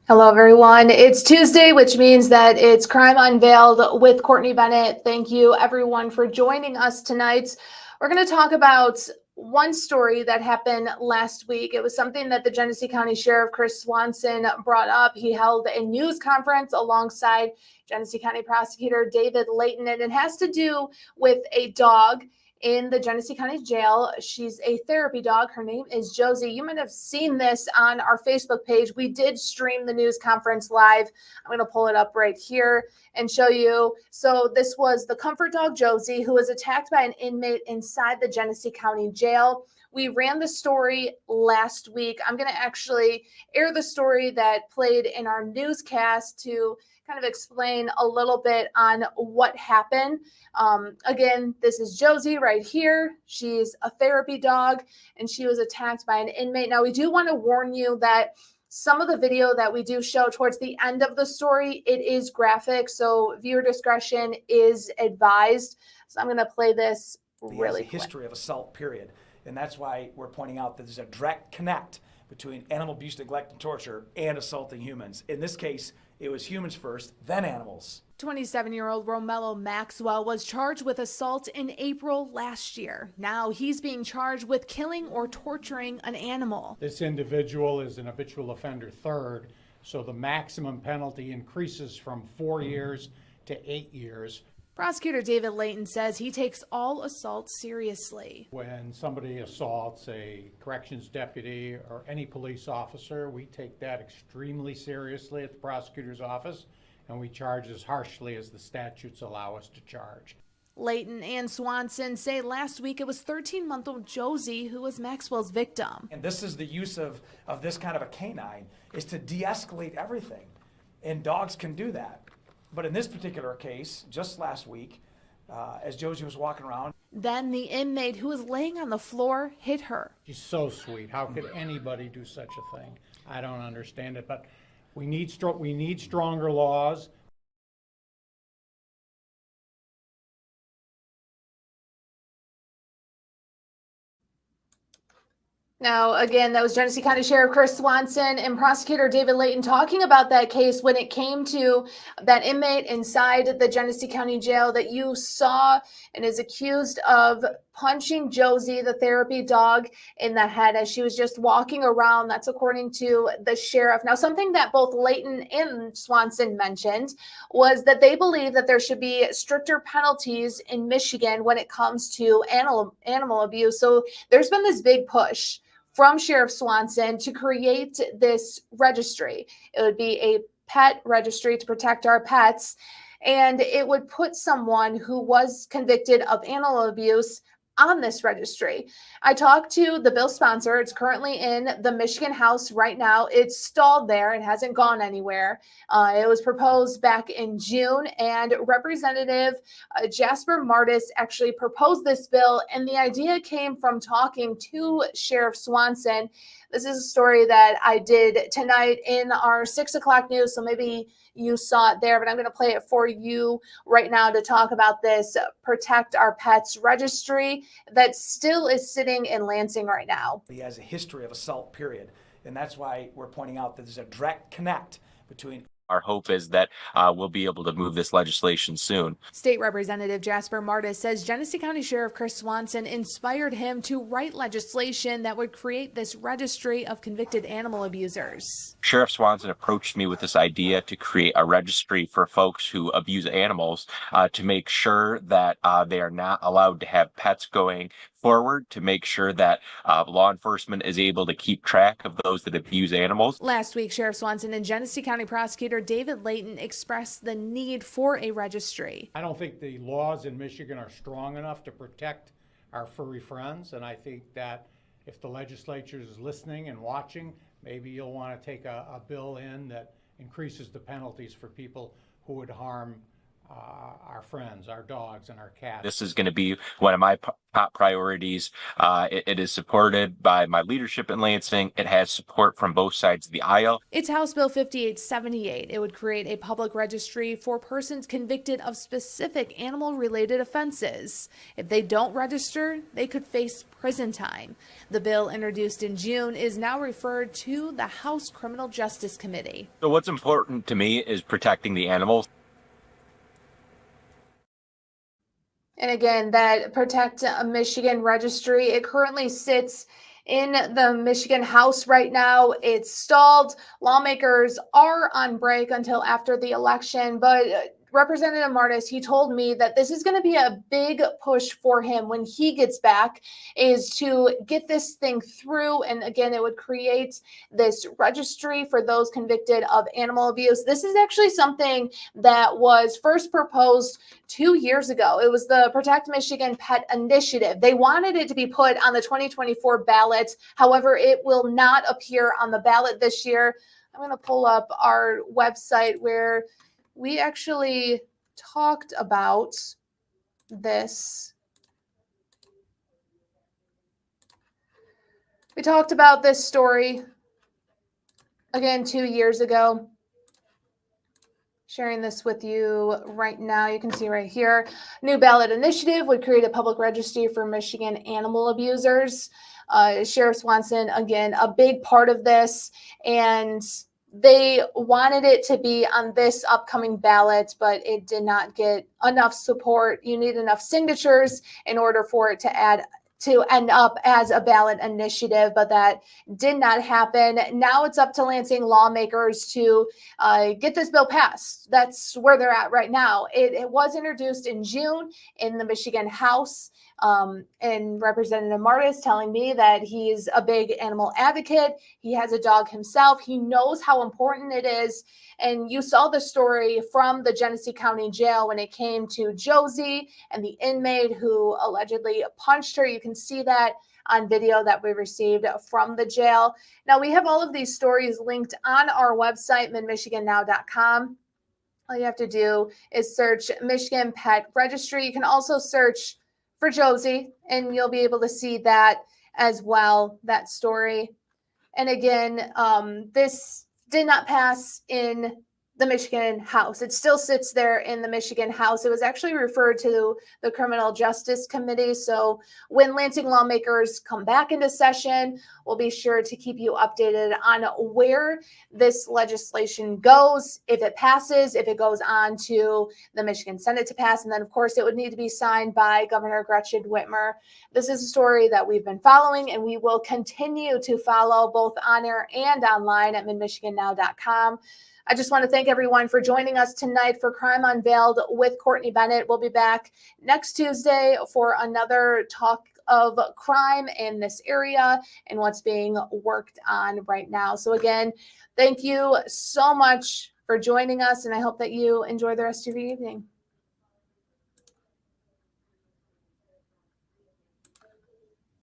Hello, everyone. It's Tuesday, which means that it's Crime Unveiled with Courtney Bennett. Thank you, everyone, for joining us tonight. We're going to talk about one story that happened last week. It was something that the Genesee County Sheriff Chris Swanson brought up. He held a news conference alongside Genesee County Prosecutor David Layton, and it has to do with a dog in the Genesee County Jail. She's a therapy dog. Her name is Josie. You might have seen this on our Facebook page. We did stream the news conference live. I'm going to pull it up right here and show you. So this was the comfort dog Josie, who was attacked by an inmate inside the Genesee County Jail. We ran the story last week. I'm going to actually air the story that played in our newscast to kind of explain a little bit on what happened. Again, this is Josie right here. She's a therapy dog, and she was attacked by an inmate. Now, we do want to warn you that some of the video that we do show towards the end of the story, it is graphic, so viewer discretion is advised. So I'm going to play this really quick. History of assault, period. And that's why we're pointing out that there's a direct connect between animal abuse, neglect, and torture and assaulting humans. In this case, it was humans first, then animals. 27-year-old Romello Maxwell was charged with assault in April last year. Now he's being charged with killing or torturing an animal. This individual is an habitual offender third, so the maximum penalty increases from 4 years to 8 years. Prosecutor David Layton says he takes all assaults seriously. When somebody assaults a corrections deputy or any police officer, we take that extremely seriously at the prosecutor's office, and we charge as harshly as the statutes allow us to charge. Layton and Swanson say last week it was 13-month-old Josie who was Maxwell's victim. And this is the use of this kind of a canine, is to de-escalate everything. And dogs can do that. But in this particular case, just last week, as Josie was walking around. Then the inmate who was laying on the floor hit her. She's so sweet. How could anybody do such a thing? I don't understand it, but we need stronger laws. Now, again, that was Genesee County Sheriff Chris Swanson and Prosecutor David Layton talking about that case when it came to that inmate inside the Genesee County Jail that you saw and is accused of punching Josie, the therapy dog, in the head as she was just walking around. That's according to the sheriff. Now, something that both Layton and Swanson mentioned was that they believe that there should be stricter penalties in Michigan when it comes to animal abuse. So there's been this big push from Sheriff Swanson to create this registry. It would be a pet registry to protect our pets, and it would put someone who was convicted of animal abuse on this registry. I talked to the bill sponsor. It's currently in the Michigan House right now. It's stalled there. It hasn't gone anywhere. It was proposed back in June, and Representative Jasper Martis actually proposed this bill, and the idea came from talking to Sheriff Swanson. This is a story that I did tonight in our 6 o'clock news, so maybe you saw it there, but I'm going to play it for you right now to talk about this Protect Our Pets registry that still is sitting in Lansing right now. He has a history of assault, period. And that's why we're pointing out that there's a direct connect between. Our hope is that we'll be able to move this legislation soon. State Representative Jasper Martis says Genesee County Sheriff Chris Swanson inspired him to write legislation that would create this registry of convicted animal abusers. Sheriff Swanson approached me with this idea to create a registry for folks who abuse animals to make sure that they are not allowed to have pets going forward, to make sure that law enforcement is able to keep track of those that abuse animals. Last week, Sheriff Swanson and Genesee County Prosecutor David Layton expressed the need for a registry. I don't think the laws in Michigan are strong enough to protect our furry friends, and I think that if the legislature is listening and watching, maybe you'll want to take a bill in that increases the penalties for people who would harm our friends, our dogs, and our cats. This is going to be one of my top priorities. It is supported by my leadership in Lansing. It has support from both sides of the aisle. It's House Bill 5878. It would create a public registry for persons convicted of specific animal-related offenses. If they don't register, they could face prison time. The bill, introduced in June, is now referred to the House Criminal Justice Committee. So what's important to me is protecting the animals. And again, that Protect Michigan registry, it currently sits in the Michigan House right now. It's stalled. Lawmakers are on break until after the election, but Representative Martis, he told me that this is going to be a big push for him when he gets back, is to get this thing through. And again, it would create this registry for those convicted of animal abuse. This is actually something that was first proposed 2 years ago. It was the Protect Michigan Pet Initiative. They wanted it to be put on the 2024 ballot. However, it will not appear on the ballot this year. I'm going to pull up our website where we actually talked about this. We talked about this story again 2 years ago. Sharing this with you right now. You can see right here, new ballot initiative would create a public registry for Michigan animal abusers. Sheriff Swanson, again, a big part of this, and they wanted it to be on this upcoming ballot, but it did not get enough support. You need enough signatures in order for it to end up as a ballot initiative, but that did not happen. Now it's up to Lansing lawmakers to get this bill passed. That's where they're at right now. It was introduced in June in the Michigan House. And Representative Martis telling me that he's a big animal advocate. He has a dog himself. He knows how important it is. And you saw the story from the Genesee County Jail when it came to Josie and the inmate who allegedly punched her. You can see that on video that we received from the jail. Now, we have all of these stories linked on our website, midmichigannow.com. All you have to do is search Michigan Pet Registry. You can also search for Josie, and you'll be able to see that as well, that story. And again, this did not pass in the Michigan House. It still sits there in the Michigan House. It was actually referred to the Criminal Justice Committee. So when Lansing lawmakers come back into session, we'll be sure to keep you updated on where this legislation goes, if it passes, if it goes on to the Michigan Senate to pass. And then, of course, it would need to be signed by Governor Gretchen Whitmer. This is a story that we've been following, and we will continue to follow both on air and online at midmichigannow.com. I just want to thank everyone for joining us tonight for Crime Unveiled with Courtney Bennett. We'll be back next Tuesday for another talk of crime in this area and what's being worked on right now. So again, thank you so much for joining us, and I hope that you enjoy the rest of your evening.